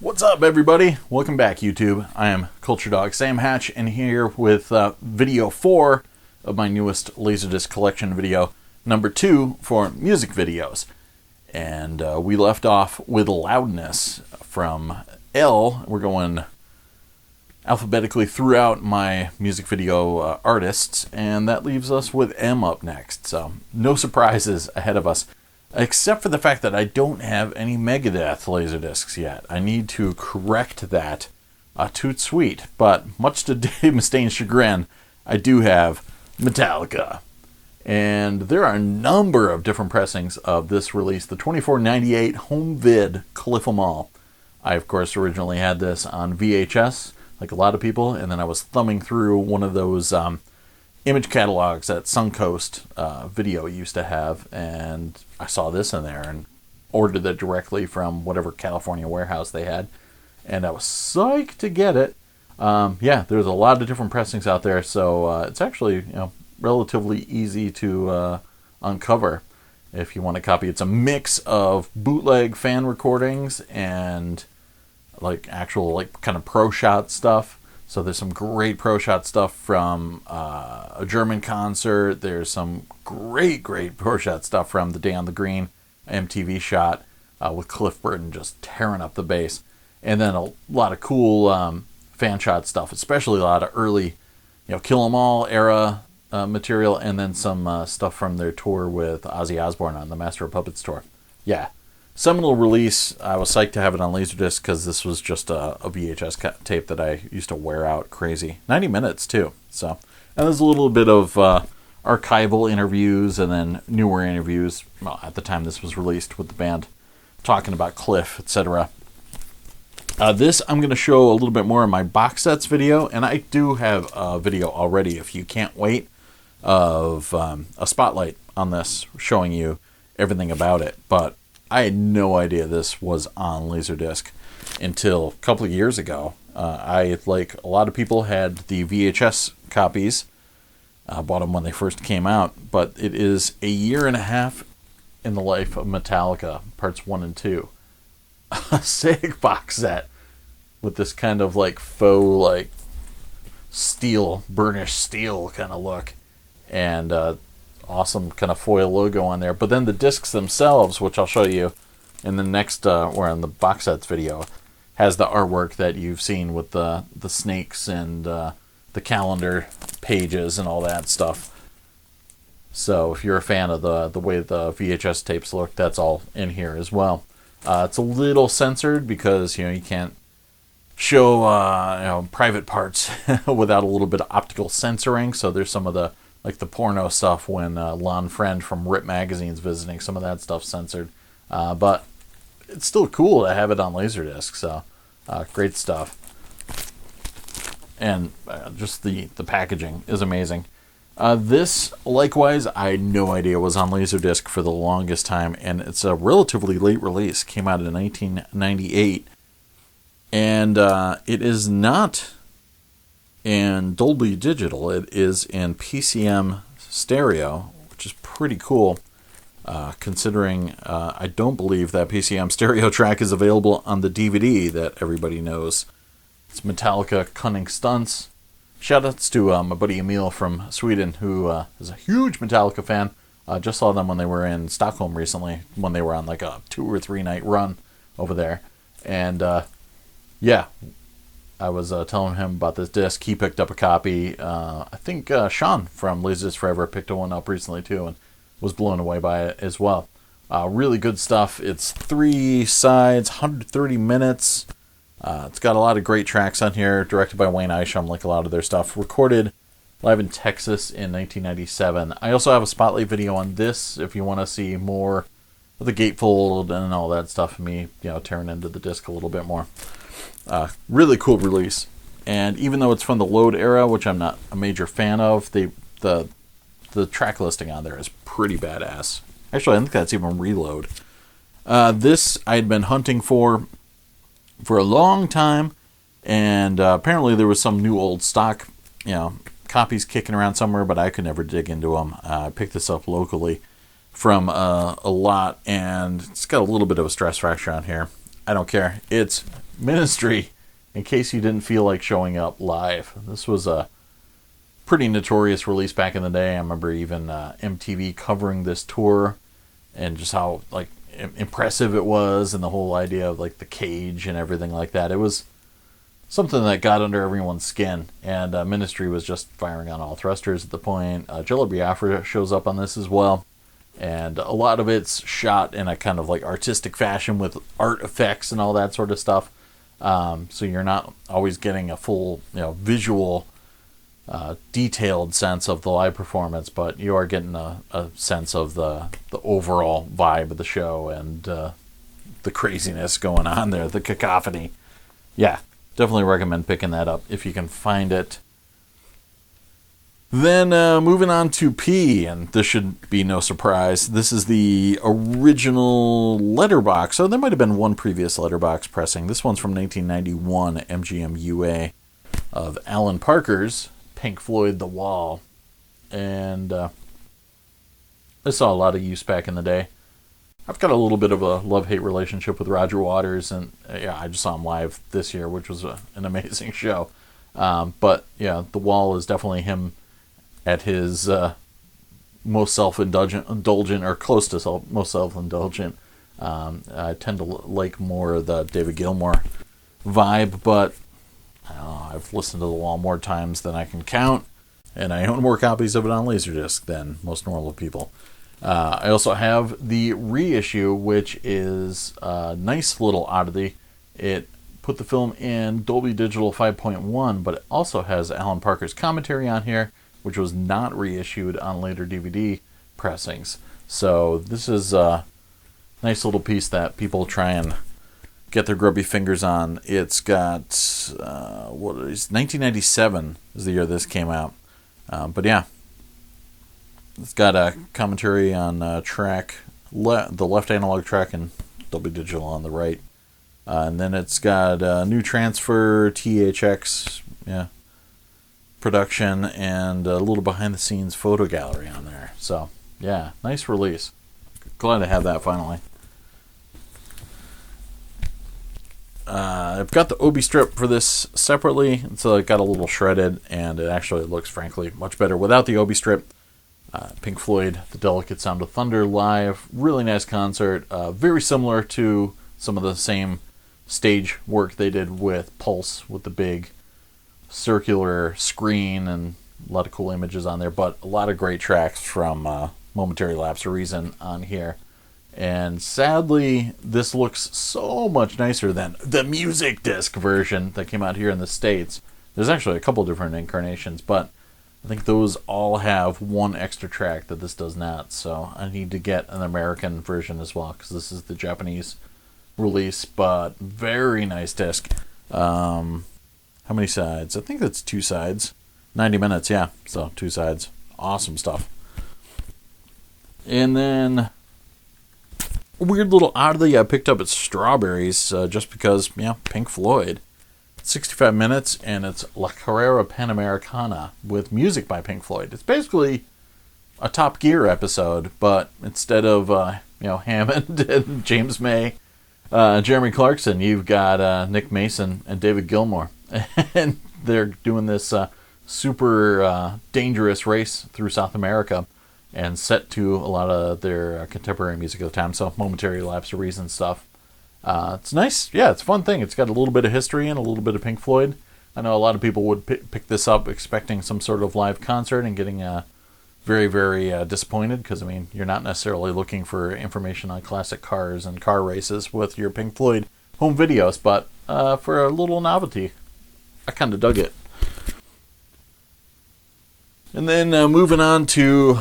What's up, everybody? Welcome back, YouTube. I am Culturedog Sam Hatch, and here with video 4 of my newest LaserDisc collection video, number 2 for music videos. And we left off with Loudness from L. We're going alphabetically throughout my music video artists, and that leaves us with M up next. So no surprises ahead of us, except for the fact that I don't have any Megadeth LaserDiscs yet. I need to correct that. Toot sweet, but much to Dave Mustaine's chagrin, I do have Metallica. And there are a number of different pressings of this release. The 2498 home vid Cliff 'em All. I, of course, originally had this on VHS, like a lot of people, and then I was thumbing through one of those image catalogs that Suncoast Video used to have, and I saw this in there and ordered it directly from whatever California warehouse they had, and I was psyched to get it. Yeah, there's a lot of different pressings out there, so it's actually relatively easy to uncover if you want a copy. It's a mix of bootleg fan recordings and like actual kind of pro shot stuff. So there's some great pro shot stuff from a German concert. There's some great pro shot stuff from the Day on the Green MTV shot with Cliff Burton just tearing up the bass. And then a lot of cool fan shot stuff, especially a lot of early, Kill 'Em All era material, and then some stuff from their tour with Ozzy Osbourne on the Master of Puppets tour. Yeah. Seminal release. I was psyched to have it on LaserDisc because this was just a VHS tape that I used to wear out crazy. 90 minutes too. So, and there's a little bit of archival interviews and then newer interviews. Well, at the time this was released with the band, talking about Cliff, etc. This I'm going to show a little bit more in my box sets video, and I do have a video already, if you can't wait, of a spotlight on this showing you everything about it. But I had no idea this was on LaserDisc until a couple of years ago. I, like a lot of people, had the VHS copies. Bought them when they first came out. But it is a year and a half in the life of Metallica, parts 1 and 2. A sick box set with this kind of faux steel, burnished steel kind of look. And awesome kind of foil logo on there. But then the discs themselves, which I'll show you in the next or in the box sets video, has the artwork that you've seen with the snakes and the calendar pages and all that stuff. So if you're a fan of the way the VHS tapes look, that's all in here as well. It's a little censored because you can't show private parts without a little bit of optical censoring. So there's some of the the porno stuff when Lon Friend from Rip Magazine's visiting, some of that stuff censored. But it's still cool to have it on LaserDisc, so great stuff. And just the packaging is amazing. This, likewise, I had no idea was on LaserDisc for the longest time, and it's a relatively late release. Came out in 1998. And it is not in Dolby Digital. It is in PCM stereo, which is pretty cool, considering I don't believe that PCM stereo track is available on the DVD that everybody knows. It's Metallica Cunning Stunts. Shoutouts to my buddy Emil from Sweden, who is a huge Metallica fan. Just saw them when they were in Stockholm recently, when they were on a 2 or 3 night run over there. And yeah, I was telling him about this disc. He picked up a copy. I think Sean from LaserDisc Forever picked one up recently too and was blown away by it as well. Really good stuff. It's 3 sides, 130 minutes. It's got a lot of great tracks on here, directed by Wayne Isham, like a lot of their stuff. Recorded live in Texas in 1997. I also have a spotlight video on this if you want to see more of the gatefold and all that stuff. Me, tearing into the disc a little bit more. Really cool release, and even though it's from the Load era, which I'm not a major fan of, the track listing on there is pretty badass. Actually, I think that's even Reload. This I had been hunting for a long time, and apparently there was some new old stock, copies kicking around somewhere, but I could never dig into them. I picked this up locally from a lot, and it's got a little bit of a stress fracture on here. I don't care. It's Ministry, in case you didn't feel like showing up live. This was a pretty notorious release back in the day. I remember even MTV covering this tour and just how like impressive it was, and the whole idea of like the cage and everything like that. It was something that got under everyone's skin, and Ministry was just firing on all thrusters at the point. Jello Biafra shows up on this as well, and a lot of it's shot in a kind of like artistic fashion with art effects and all that sort of stuff. So you're not always getting a full, visual, detailed sense of the live performance, but you are getting a sense of the overall vibe of the show and the craziness going on there, the cacophony. Yeah, definitely recommend picking that up if you can find it. Then moving on to P, and this should be no surprise. This is the original letterbox. So there might have been one previous letterbox pressing. This one's from 1991, MGM UA, of Alan Parker's Pink Floyd The Wall. And I saw a lot of use back in the day. I've got a little bit of a love-hate relationship with Roger Waters, and I just saw him live this year, which was an amazing show. But yeah, The Wall is definitely him at his most self-indulgent, or close to most self-indulgent. I tend to like more of the David Gilmour vibe, but I don't know, I've listened to The Wall more times than I can count, and I own more copies of it on LaserDisc than most normal people. I also have the reissue, which is a nice little oddity. It put the film in Dolby Digital 5.1, but it also has Alan Parker's commentary on here, which was not reissued on later DVD pressings. So this is a nice little piece that people try and get their grubby fingers on. It's got, 1997 is the year this came out. But yeah, it's got a commentary on track, the left analog track, and Dolby Digital on the right. And then it's got a new transfer, THX, production, and a little behind-the-scenes photo gallery on there. So, yeah, nice release. Glad to have that finally. I've got the Obi strip for this separately, so it got a little shredded, and it actually looks, frankly, much better without the Obi strip. Pink Floyd, The Delicate Sound of Thunder live. Really nice concert. Very similar to some of the same stage work they did with Pulse, with the big circular screen and a lot of cool images on there, but a lot of great tracks from Momentary Lapse of Reason on here. And sadly, this looks so much nicer than the music disc version that came out here in the States. There's actually a couple different incarnations, but I think those all have one extra track that this does not, so I need to get an American version as well, because this is the Japanese release, but very nice disc. How many sides? I think that's 2 sides. 90 minutes, yeah, so 2 sides. Awesome stuff. And then a weird little oddity I picked up at Strawberries, just because, Pink Floyd. 65 minutes, and it's La Carrera Panamericana with music by Pink Floyd. It's basically a Top Gear episode, but instead of Hammond and James May, Jeremy Clarkson, you've got Nick Mason and David Gilmour, and they're doing this super dangerous race through South America, and set to a lot of their contemporary music of the time. So Momentary Lapse of Reason stuff. It's nice. Yeah, it's a fun thing. It's got a little bit of history and a little bit of Pink Floyd. I know a lot of people would pick this up expecting some sort of live concert and getting very, very disappointed, because, you're not necessarily looking for information on classic cars and car races with your Pink Floyd home videos, but for a little novelty, I kind of dug it. And then moving on to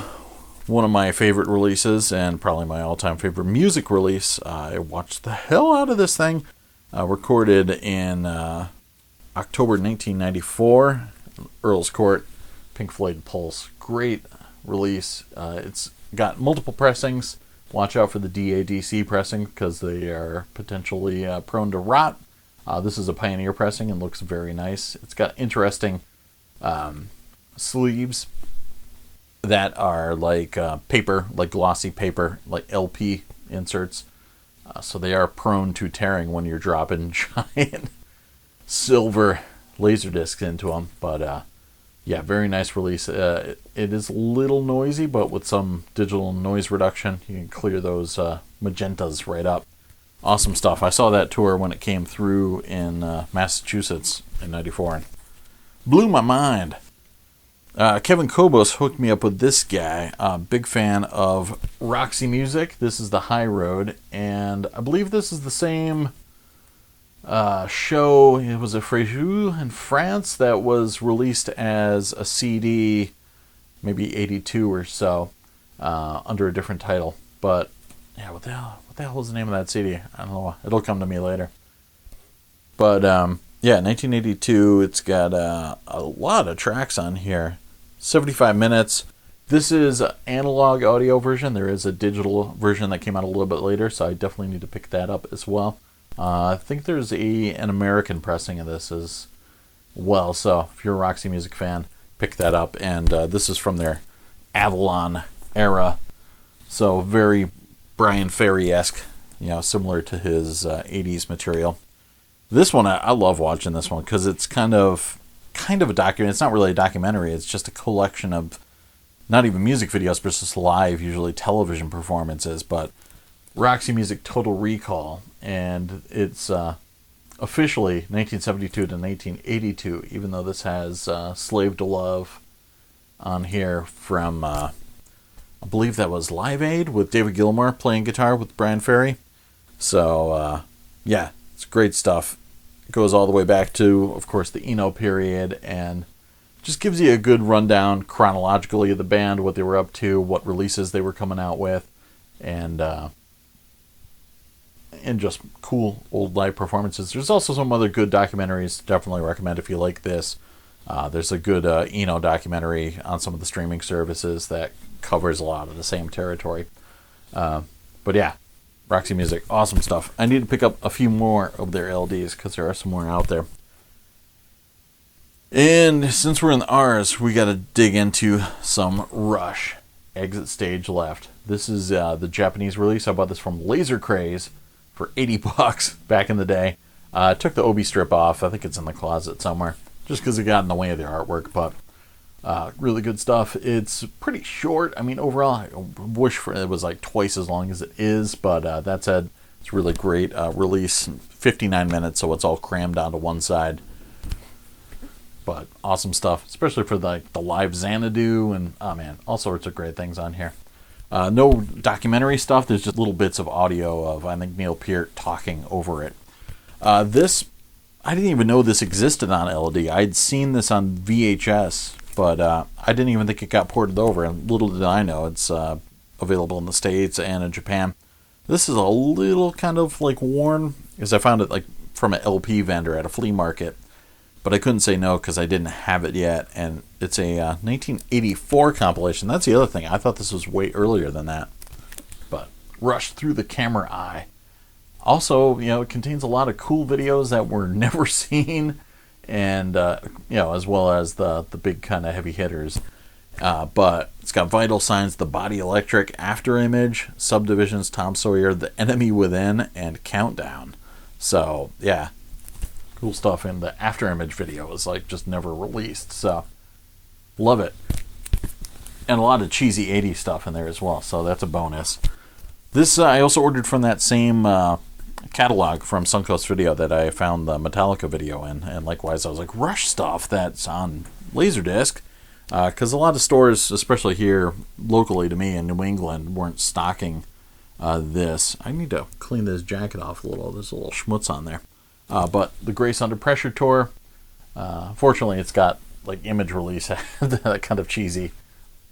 one of my favorite releases, and probably my all-time favorite music release. I watched the hell out of this thing. Recorded in October 1994, Earl's Court, Pink Floyd Pulse. Great release. It's got multiple pressings. Watch out for the DADC pressing, because they are potentially prone to rot. This is a Pioneer pressing and looks very nice. It's got interesting sleeves that are like paper, like glossy paper, like LP inserts. So they are prone to tearing when you're dropping giant silver LaserDiscs into them. But yeah, very nice release. It is a little noisy, but with some digital noise reduction, you can clear those magentas right up. Awesome stuff. I saw that tour when it came through in Massachusetts in '94 and blew my mind. Kevin Kobos hooked me up with this guy. Big fan of Roxy Music. This is the High Road, and I believe this is the same show. It was a Fréjus in France that was released as a CD, maybe '82 or so, under a different title. But yeah, what the hell was the name of that CD? I don't know. It'll come to me later. But yeah, 1982. It's got a lot of tracks on here. 75 minutes. This is an analog audio version. There is a digital version that came out a little bit later, so I definitely need to pick that up as well. I think there's an American pressing of this as well, so if you're a Roxy Music fan, pick that up. And this is from their Avalon era, so very Brian Ferry-esque, similar to his 80s material. This one, I love watching this one because it's kind of a document. It's not really a documentary. It's just a collection of not even music videos, but just live, usually television performances. But Roxy Music Total Recall, and it's officially 1972 to 1982, even though this has Slave to Love on here from, I believe that was Live Aid with David Gilmour playing guitar with Brian Ferry. So, yeah, it's great stuff. It goes all the way back to, of course, the Eno period, and just gives you a good rundown chronologically of the band, what they were up to, what releases they were coming out with, and just cool old live performances. There's also some other good documentaries. Definitely recommend if you like this. There's a good Eno documentary on some of the streaming services that covers a lot of the same territory. But yeah, Roxy Music, awesome stuff. I need to pick up a few more of their LDs because there are some more out there. And since we're in the R's, we got to dig into some Rush. Exit Stage Left. This is the Japanese release. I bought this from Laser Craze for $80 back in the day. I took the Obi strip off. I think it's in the closet somewhere, just because it got in the way of the artwork. But really good stuff. It's pretty short. I mean, overall, I wish it was like twice as long as it is. But that said, it's really great release. 59 minutes, so it's all crammed onto one side. But awesome stuff, especially for the live Xanadu and, oh man, all sorts of great things on here. No documentary stuff. There's just little bits of audio of, I think, Neil Peart talking over it. This, I didn't even know this existed on LD. I'd seen this on VHS, but I didn't even think it got ported over. And little did I know, it's available in the States and in Japan. This is a little kind of like worn, because I found it like from an LP vendor at a flea market. But I couldn't say no because I didn't have it yet. And it's a 1984 compilation. That's the other thing. I thought this was way earlier than that. But Rush Through the Camera Eye. Also, it contains a lot of cool videos that were never seen. And, as well as the big kind of heavy hitters. But it's got Vital Signs, The Body Electric, After Image, Subdivisions, Tom Sawyer, The Enemy Within, and Countdown. So, yeah. Cool stuff, and the After Image video was like just never released, so love it. And a lot of cheesy 80s stuff in there as well, so that's a bonus. This I also ordered from that same catalog from Suncoast Video that I found the Metallica video in, and likewise I was like, Rush stuff that's on LaserDisc, because a lot of stores, especially here locally to me in New England, weren't stocking this. I need to clean this jacket off a little. There's a little schmutz on there. But the Grace Under Pressure tour, fortunately it's got like image release, that kind of cheesy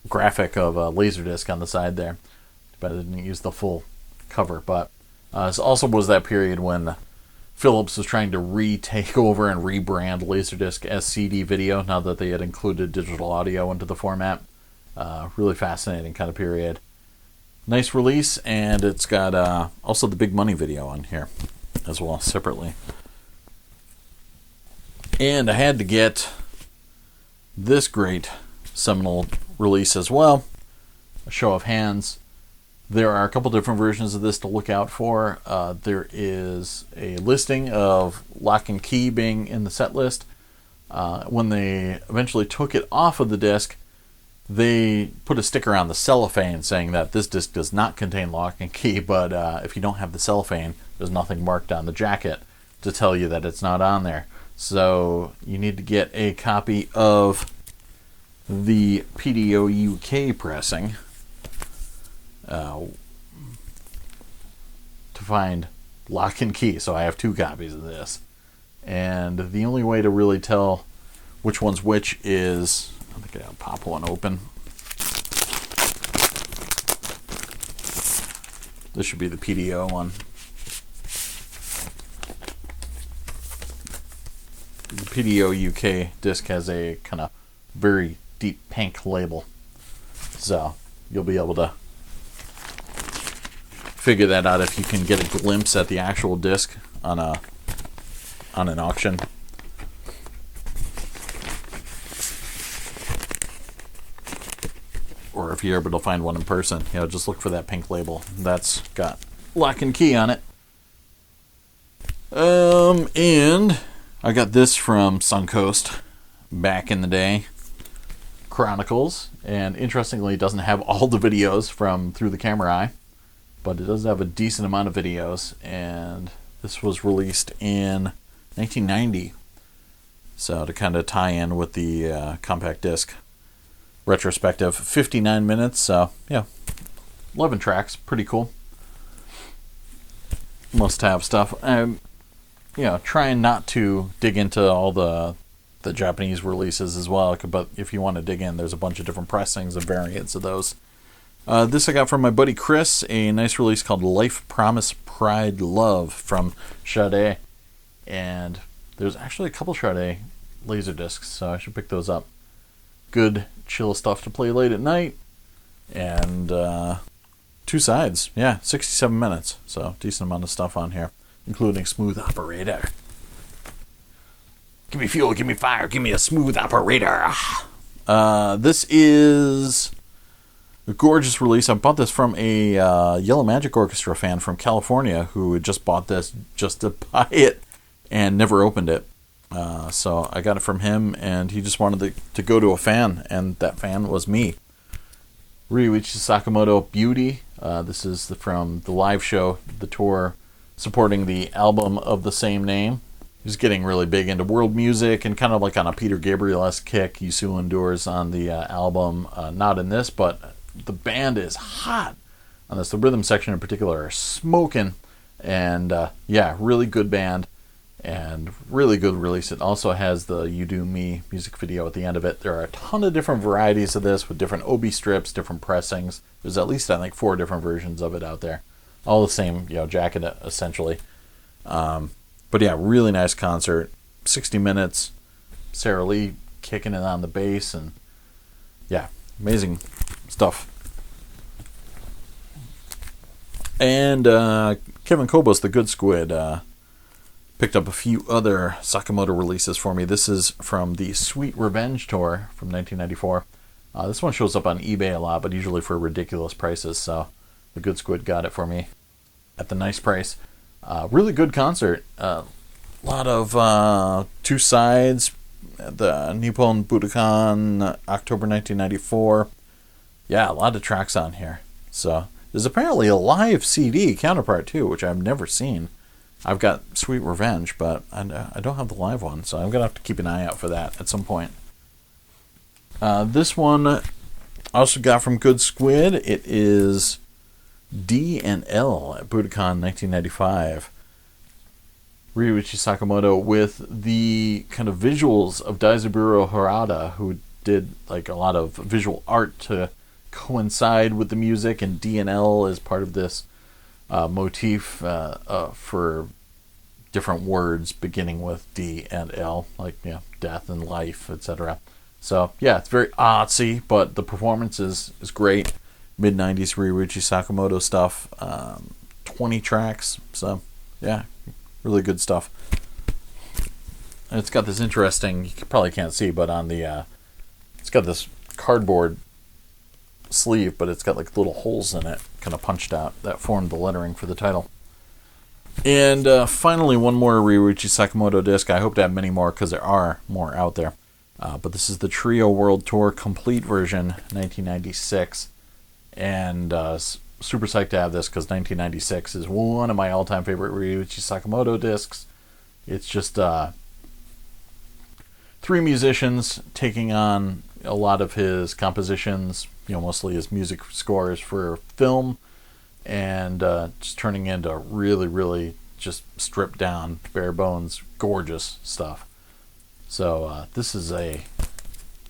graphic of a LaserDisc on the side there. But I didn't use the full cover. But this also was that period when Philips was trying to retake over and rebrand LaserDisc as CD video now that they had included digital audio into the format. Really fascinating kind of period. Nice release, and it's got also the Big Money video on here as well, separately. And I had to get this great seminal release as well. A show of hands. There are a couple different versions of this to look out for. There is a listing of Lock and Key being in the set list. When they eventually took it off of the disc, they put a sticker on the cellophane saying that this disc does not contain Lock and Key, but if you don't have the cellophane, there's nothing marked on the jacket to tell you that it's not on there. So you need to get a copy of the PDO UK pressing to find Lock and Key. So I have 2 copies of this, and the only way to really tell which one's which is, I think I'll pop one open. This should be the PDO one. The PDO UK disc has a kind of very deep pink label, so you'll be able to figure that out if you can get a glimpse at the actual disc on an auction. Or if you're able to find one in person, just look for that pink label. That's got Lock and Key on it. And I got this from Suncoast back in the day. Chronicles, and interestingly, it doesn't have all the videos from Through the Camera Eye, but it does have a decent amount of videos, and this was released in 1990, so to kind of tie in with the compact disc retrospective. 59 minutes, so yeah, 11 tracks, pretty cool. Must-have stuff. I'm trying not to dig into all the Japanese releases as well, but if you want to dig in, there's a bunch of different pressings and variants of those. This I got from my buddy Chris, a nice release called Life, Promise, Pride, Love from Sade. And there's actually a couple Sade LaserDiscs, so I should pick those up. Good, chill stuff to play late at night. And 2 sides. Yeah, 67 minutes. So decent amount of stuff on here, including Smooth Operator. Give me fuel, give me fire, give me a smooth operator. This is a gorgeous release. I bought this from a Yellow Magic Orchestra fan from California who had just bought this just to buy it and never opened it. So I got it from him, and he just wanted to go to a fan, and that fan was me. Ryuichi Sakamoto, Beauty. This is from the live show, the tour, supporting the album of the same name. He's getting really big into world music and kind of like on a Peter Gabriel-esque kick. Yusu Endures on the album, not in this, but the band is hot on this. The rhythm section in particular are smoking, and yeah, really good band and really good release. It also has the You Do Me music video at the end of it. There are a ton of different varieties of this with different obi strips, different pressings. There's at least, I think, 4 different versions of it out there. All the same, jacket essentially. But yeah, really nice concert. 60 minutes. Sarah Lee kicking it on the bass, and yeah, amazing stuff. And Kevin Kobos, the Good Squid, picked up a few other Sakamoto releases for me. This is from the Sweet Revenge tour from 1994. This one shows up on eBay a lot, but usually for ridiculous prices, so the Good Squid got it for me at the nice price. Really good concert. A lot of 2 sides. The Nippon Budokan, October 1994. Yeah, a lot of tracks on here. So there's apparently a live CD counterpart too, which I've never seen. I've got Sweet Revenge, but I don't have the live one, so I'm going to have to keep an eye out for that at some point. This one I also got from Good Squid. It is D and L at Budokan 1995. Ryuichi Sakamoto with the kind of visuals of Daizaburo Harada, who did like a lot of visual art to coincide with the music, and D and L is part of this motif for different words beginning with D and L, like death and life, etc. So yeah, it's very artsy, but the performance is great. Mid-90s Ryuichi Sakamoto stuff. 20 tracks, so yeah, really good stuff. And it's got this interesting, you probably can't see, but on the it's got this cardboard sleeve, but it's got like little holes in it, kind of punched out, that formed the lettering for the title. And finally, one more Ryuichi Sakamoto disc. I hope to have many more because there are more out there. But this is the Trio World Tour Complete version, 1996. And super psyched to have this because 1996 is one of my all-time favorite Ryuichi Sakamoto discs. It's just 3 musicians taking on a lot of his compositions, mostly his music scores for film, and just turning into really, really just stripped down, bare bones, gorgeous stuff. So this is a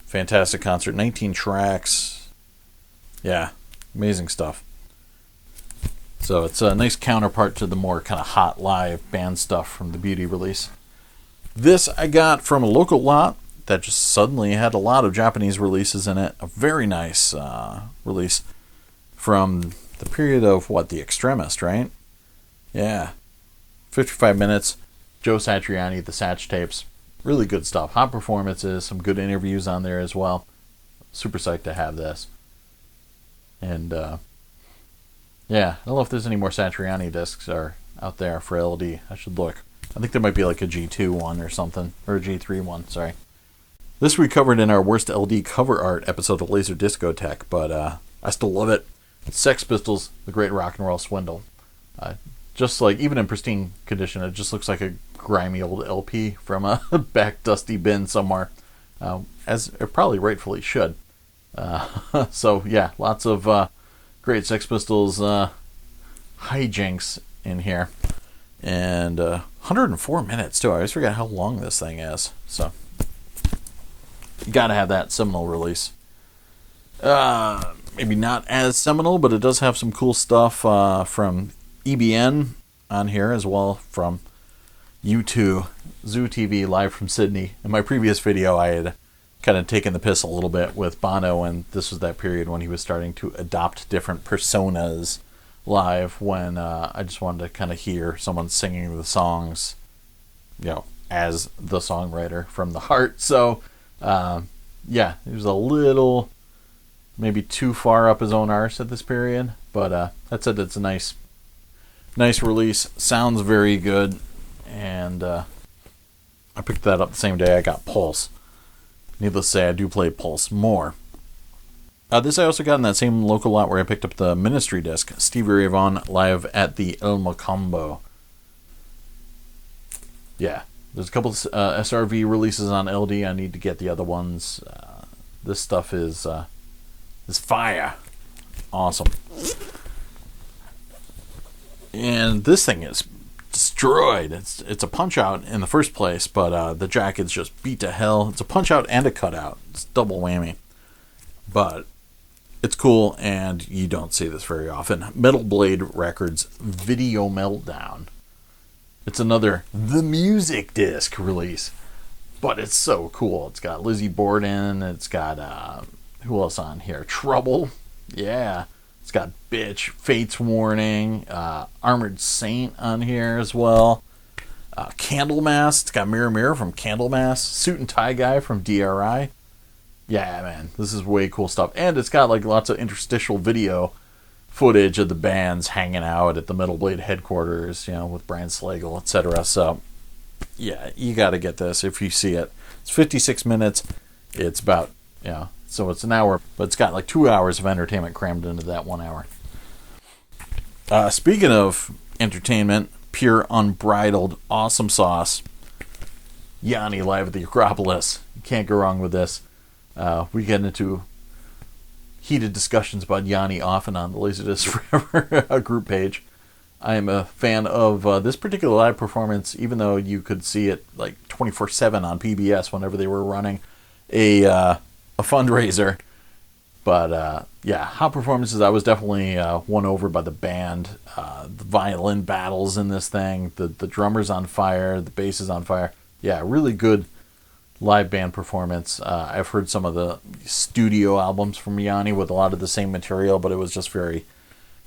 fantastic concert. 19 tracks. Yeah, amazing stuff. So it's a nice counterpart to the more kind of hot live band stuff from the Beauty release. This I got from a local lot that just suddenly had a lot of Japanese releases in it. A very nice release from the period of, The Extremist, right? Yeah. 55 minutes. Joe Satriani, the Satch tapes. Really good stuff. Hot performances, some good interviews on there as well. Super psyched to have this. And, yeah, I don't know if there's any more Satriani discs are out there for LD. I should look. I think there might be like a G2 one or something. Or a G3 one, sorry. This we covered in our Worst LD Cover Art episode of Laser Discotheque, but I still love it. Sex Pistols, The Great Rock and Roll Swindle. Just like, even in pristine condition, it just looks like a grimy old LP from a back dusty bin somewhere, as it probably rightfully should. So yeah, lots of great Sex Pistols hijinks in here, and 104 minutes too. I always forget how long this thing is. So you gotta have that seminal release. Maybe not as seminal, but it does have some cool stuff from EBN on here, as well from U2, Zoo TV live from Sydney. In my previous video, I had kind of taken the piss a little bit with Bono, and this was that period when he was starting to adopt different personas live, when I just wanted to kind of hear someone singing the songs, as the songwriter from the heart. So, yeah, he was a little, maybe too far up his own arse at this period, but that said, it's a nice release. Sounds very good, and I picked that up the same day I got Pulse. Needless to say, I do play Pulse more. This I also got in that same local lot where I picked up the Ministry disc, Stevie Ray Vaughan live at the El Mocambo. Yeah, there's a couple SRV releases on LD. I need to get the other ones. This stuff is fire. Awesome. And this thing is destroyed. It's a punch out in the first place, but the jacket's just beat to hell. It's a punch out and a cutout. It's double whammy. But it's cool, and you don't see this very often. Metal Blade Records Video Meltdown. It's another The Music disc release, but it's so cool. It's got Lizzie Borden. It's got who else on here? Trouble. Yeah. It's got Bitch, Fate's Warning, Armored Saint on here as well. Candlemass. It's got Mirror Mirror from Candlemass. Suit and Tie Guy from DRI. Yeah, man, this is way cool stuff. And it's got like lots of interstitial video footage of the bands hanging out at the Metal Blade headquarters, with Brian Slagle, etc. So, yeah, you got to get this if you see it. It's 56 minutes. It's about, so it's an hour, but it's got like 2 hours of entertainment crammed into that 1 hour. Speaking of entertainment, pure, unbridled, awesome sauce. Yanni live at the Acropolis. You can't go wrong with this. We get into heated discussions about Yanni often on the LaserDisc Forever group page. I am a fan of this particular live performance, even though you could see it like 24/7 on PBS whenever they were running a fundraiser. But yeah, hot performances. I was definitely won over by the band. The violin battles in this thing. The drummer's on fire. The bass is on fire. Yeah, really good live band performance. I've heard some of the studio albums from Yanni with a lot of the same material, but it was just very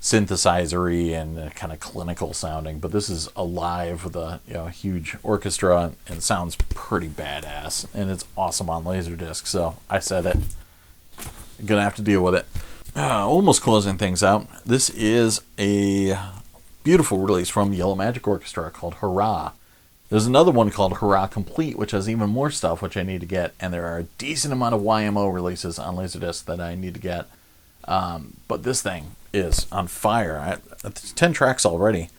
synthesizer-y and kind of clinical sounding. But this is alive with a huge orchestra and sounds pretty badass. And it's awesome on LaserDisc, so I said it. I'm gonna have to deal with it. Almost closing things out. This is a beautiful release from Yellow Magic Orchestra called Hurrah. There's another one called Hurrah Complete, which has even more stuff which I need to get, and there are a decent amount of YMO releases on LaserDisc that I need to get. But this thing is on fire. It's 10 tracks already.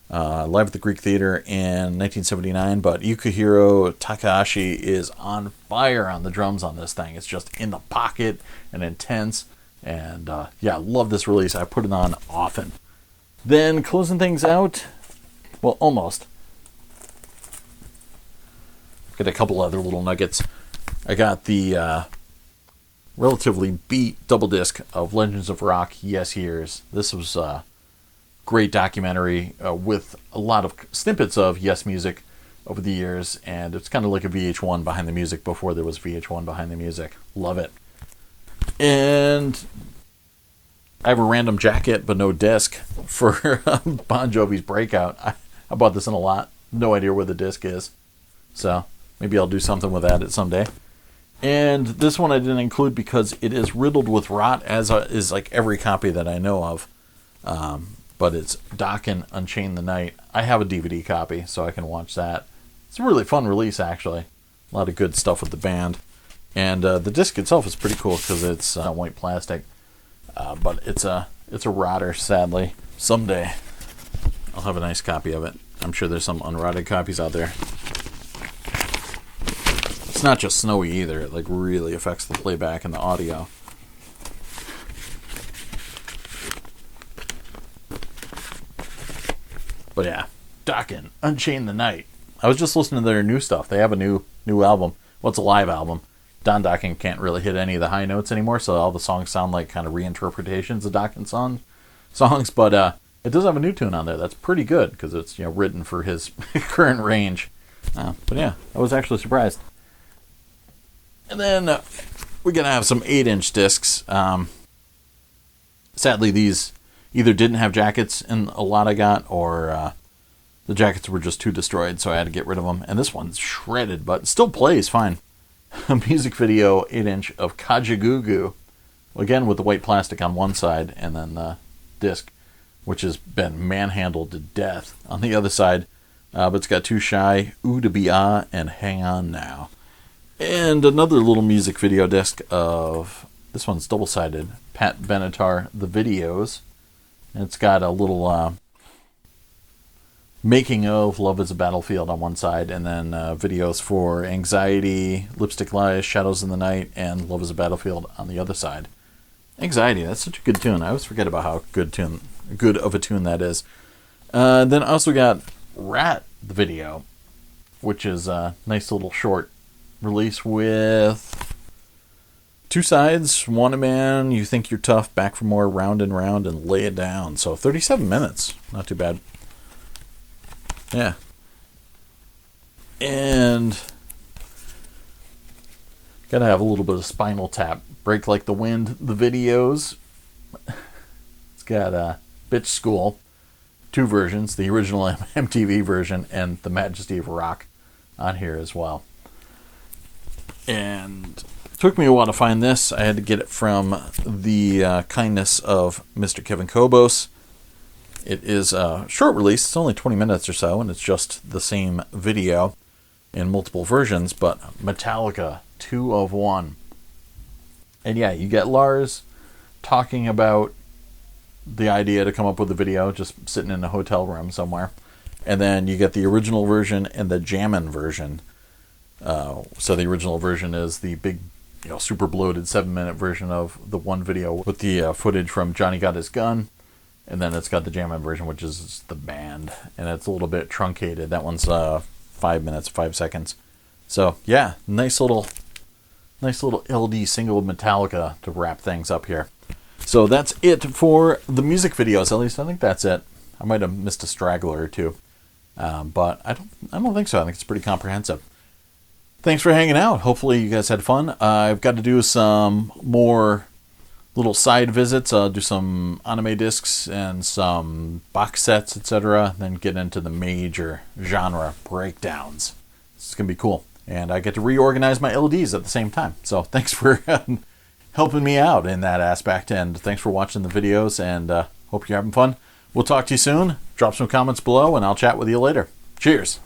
Live at the Greek Theater in 1979, but Yukihiro Takahashi is on fire on the drums on this thing. It's just in the pocket and intense, and yeah, love this release. I put it on often. Then closing things out, well, almost. Got a couple other little nuggets. I got the relatively beat double disc of Legends of Rock Yes Years. This was great documentary with a lot of snippets of Yes music over the years, and it's kind of like a VH1 behind the music before there was VH1 behind the music. Love it. And I have a random jacket but no disc for Bon Jovi's Breakout. I bought this in a lot. No idea where the disc is, so maybe I'll do something with that someday. And this one I didn't include because it is riddled with rot, as is like every copy that I know of. But it's Dokken Unchain the Night. I have a DVD copy, so I can watch that. It's a really fun release, actually. A lot of good stuff with the band. And the disc itself is pretty cool because it's white plastic. But it's a rotter, sadly. Someday I'll have a nice copy of it. I'm sure there's some unrotted copies out there. It's not just snowy either. It like really affects the playback and the audio. But yeah, Dokken, Unchain the Night. I was just listening to their new stuff. They have a new album. Well, it's a live album. Don Dokken can't really hit any of the high notes anymore, so all the songs sound like kind of reinterpretations of Dokken songs. But it does have a new tune on there that's pretty good because it's written for his current range. But yeah, I was actually surprised. And then we're gonna have some 8-inch discs. Sadly, these either didn't have jackets in a lot I got, or the jackets were just too destroyed, so I had to get rid of them. And this one's shredded, but still plays fine. A music video 8-inch of Kajagoogoo, again with the white plastic on one side, and then the disc, which has been manhandled to death on the other side. But it's got Too Shy, Ooh to Be Ah, and Hang On Now. And another little music video disc of, this one's double-sided, Pat Benatar, The Videos. And it's got a little making of Love is a Battlefield on one side, and then videos for Anxiety, Lipstick Lies, Shadows in the Night, and Love is a Battlefield on the other side. Anxiety, that's such a good tune. I always forget about how good of a tune that is. Then I also got Rat, the video, which is a nice little short release with 2 sides, Want a Man, You Think You're Tough, Back for More, Round and Round, and Lay It Down. So 37 minutes. Not too bad. Yeah. And gotta have a little bit of Spinal Tap. Break Like the Wind, The Videos. It's got Bitch School. 2 versions. The original MTV version and The Majesty of Rock on here as well. And it took me a while to find this. I had to get it from the kindness of Mr. Kevin Kobos. It is a short release. It's only 20 minutes or so, and it's just the same video in multiple versions, but Metallica 2 of 1. And yeah, you get Lars talking about the idea to come up with a video, just sitting in a hotel room somewhere. And then you get the original version and the jammin' version. So the original version is the big, super bloated 7-minute version of the one video with the footage from Johnny Got His Gun. And then it's got the jammin' version, which is the band. And it's a little bit truncated. That one's 5 minutes, 5 seconds. So yeah, nice little LD single Metallica to wrap things up here. So that's it for the music videos. At least I think that's it. I might have missed a straggler or two, but I don't think so. I think it's pretty comprehensive. Thanks for hanging out. Hopefully you guys had fun. I've got to do some more little side visits. I'll do some anime discs and some box sets, etc. Then get into the major genre breakdowns. It's going to be cool. And I get to reorganize my LEDs at the same time. So thanks for helping me out in that aspect. And thanks for watching the videos, and hope you're having fun. We'll talk to you soon. Drop some comments below, and I'll chat with you later. Cheers.